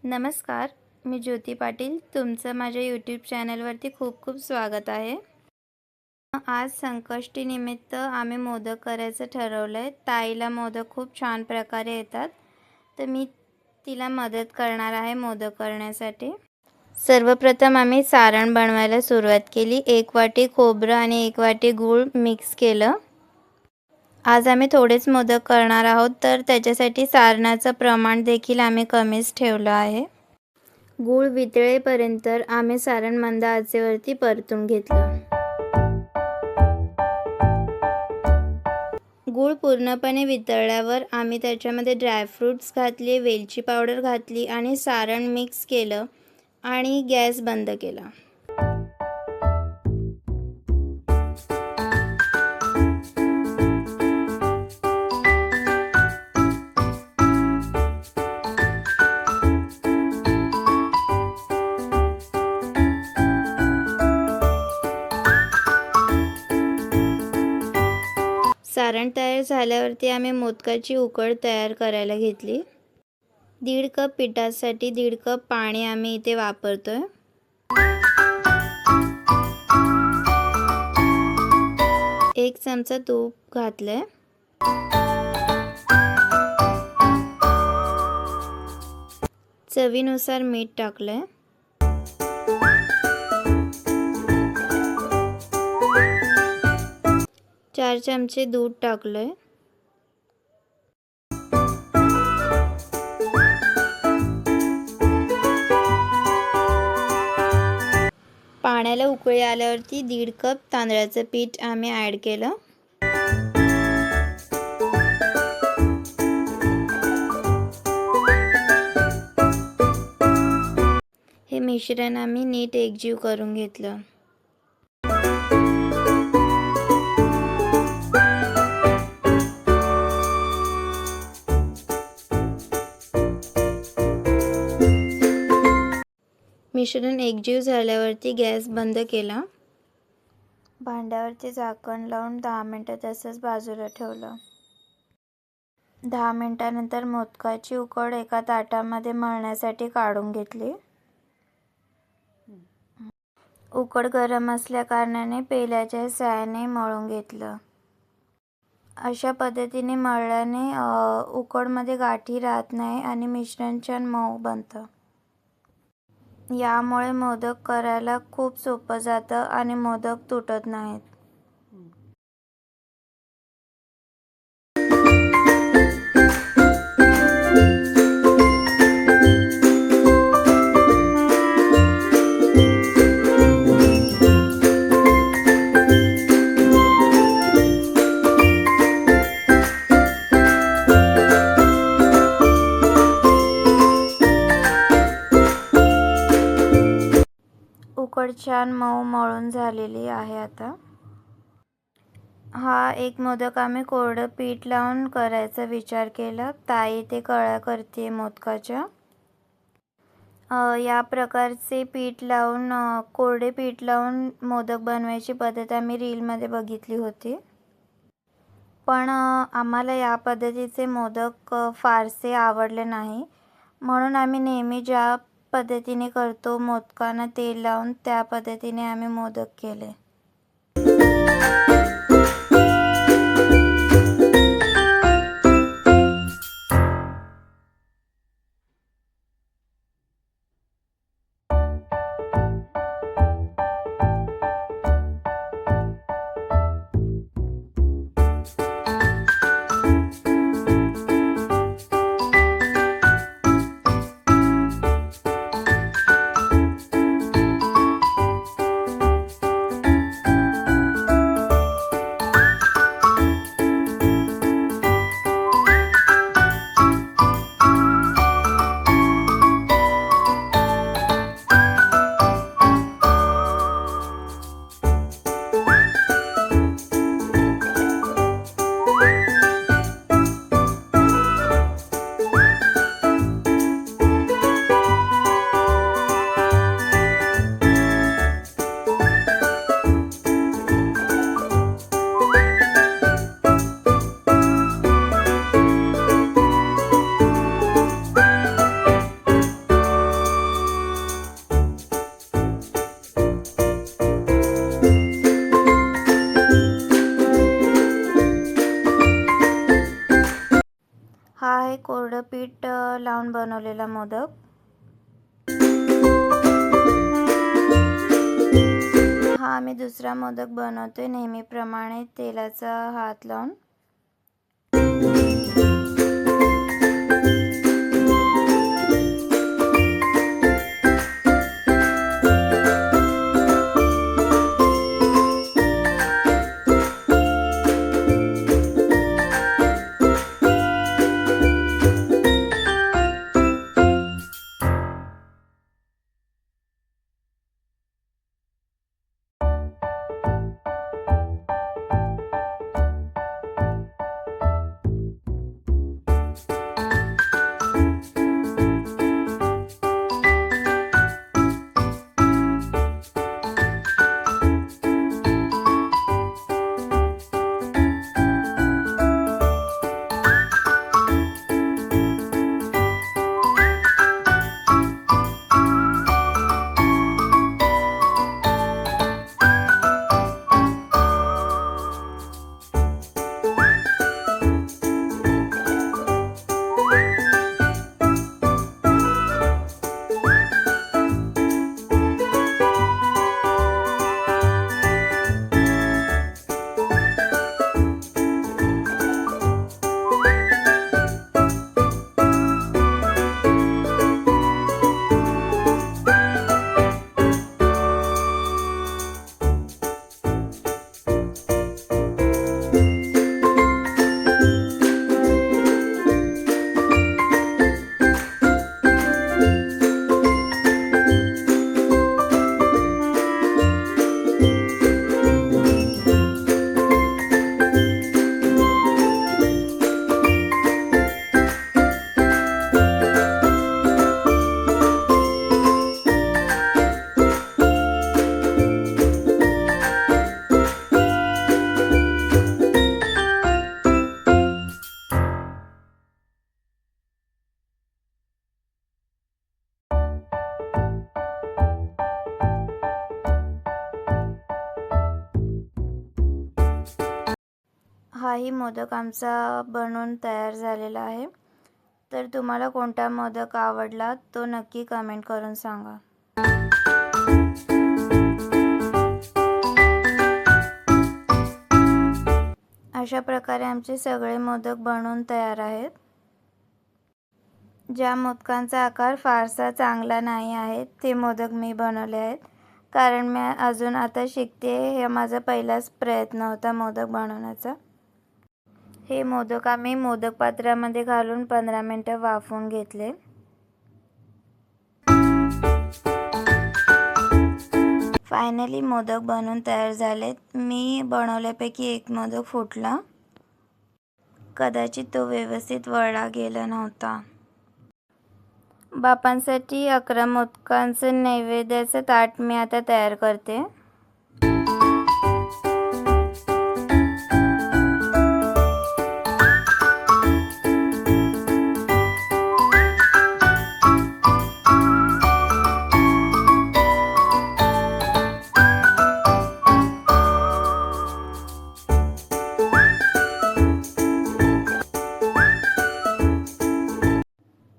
नमस्कार, मी ज्योती पाटील. तुमचं माझ्या यूट्यूब चॅनलवरती खूप खूप स्वागत आहे. आज संकष्टीनिमित्त आम्ही मोदक करायचं ठरवलं आहे. ताईला मोदक खूप छान प्रकारे येतात, तर मी तिला मदत करणार आहे मोदक करण्यासाठी. सर्वप्रथम आम्ही सारण बनवायला सुरुवात केली. 1 वाटी खोबरं आणि 1 वाटी गूळ मिक्स केलं. आज आम्ही थोडेच मोदक करणार आहोत, तर त्याच्यासाठी सारणाचं प्रमाण देखील आम्ही कमीच ठेवलं आहे. गूळ वितळेपर्यंत आम्ही सारण मंद आचेवरती परतून घेतलं. गूळ पूर्णपणे वितळल्यावर आम्ही त्याच्यामध्ये ड्रायफ्रूट्स घातले, वेलची पावडर घातली आणि सारण मिक्स केलं आणि गॅस बंद केला. सारण तयार झाल्यावरती आम्ही मोदकाची उकड तयार करायला घेतली. 1.5 कप पिठासाठी 1.5 कप पाणी आम्ही इथे वापरतोय. एक चमचा तूप घातलंय. चवीनुसार मीठ टाकलंय. चार चमचे दूध टाकलंय. पाण्याला उकळी आल्यावरती 1.5 कप तांदळाचं पीठ आम्ही ॲड केलं. हे मिश्रण आम्ही नीट एकजीव करून घेतलं. मिश्रण एकजीव झाल्यावरती गॅस बंद केला. भांड्यावरती झाकण लावून 10 मिनिटं तसंच बाजूला ठेवलं. 10 मिनिटानंतर मोदकाची उकड एका ताटामध्ये मळण्यासाठी काढून घेतली. उकड गरम असल्या कारणाने पेल्याच्या साहाय्याने मळून घेतलं. अशा पद्धतीने मळल्याने उकडमध्ये गाठी राहत नाही आणि मिश्रण छान मऊ बनतं. यामुळे मोदक करायला खूप सोपं जातं आणि मोदक तुटत नाहीत. उकड छान मऊ मळून झालेली आहे. आता हा एक मोदक आम्ही कोरडं पीठ लावून करायचा विचार केला. ताई ते कळ्या करते मोदकाच्या. या प्रकारचे पीठ लावून कोरडे पीठ लावून मोदक बनवायची पद्धत आम्ही रीलमध्ये बघितली होती, पण आम्हाला या पद्धतीचे मोदक फारसे आवडले नाही. म्हणून आम्ही नेहमी ज्या पद्धतीने करतो मोदकांना तेल लावून, त्या पद्धतीने आम्ही मोदक केले. टाकून बनवलेला मोदक। हा मी दुसरा मोदक बनवतोय नेहमीप्रमाणे तेलाचा हात लावून। हाही मोदक आमचा बनवून तयार झालेला आहे। तर तुम्हाला कोणता मोदक आवडला तो नक्की कमेंट करून सांगा। अशा प्रकारे आमचे सगळे मोदक बनवून तयार आहेत। ज्या मोदकांचा आकार फारसा चांगला नाही आहे ते मोदक मी बनवले आहेत, कारण मी अजून आता शिकते। हे माझा पहिलाच प्रयत्न होता मोदक बनवण्याचा। हे मोदक आम्ही मोदक पात्रामध्ये घालून 15 मिनिटं वाफवून घेतले। फायनली मोदक बनवून तयार झालेत। मी बनवल्यापैकी एक मोदक फुटला, कदाचित तो व्यवस्थित वळला गेला नव्हता। बापांसाठी 11 मोदकांचं नैवेद्याचं ताट मी आता तयार करते।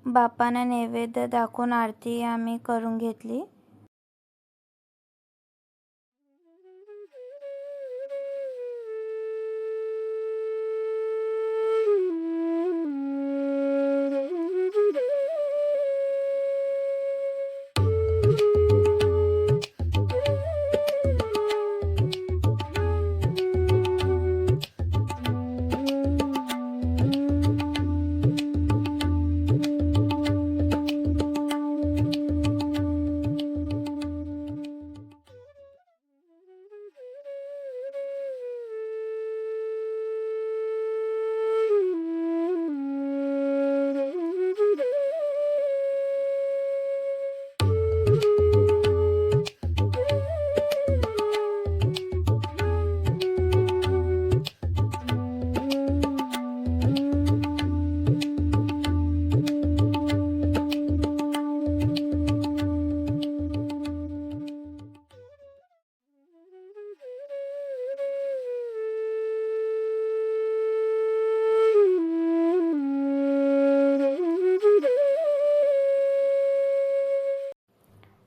बापांना नैवेद्य दाखवून आरती आम्ही करून घेतली।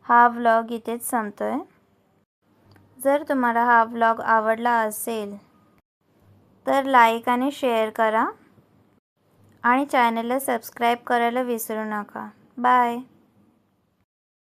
हा व्लॉग इथेच संपतोय. जर तुम्हाला हा व्लॉग आवडला असेल तर लाईक आणि शेअर करा आणि चॅनलला सबस्क्राईब करायला विसरू नका. बाय.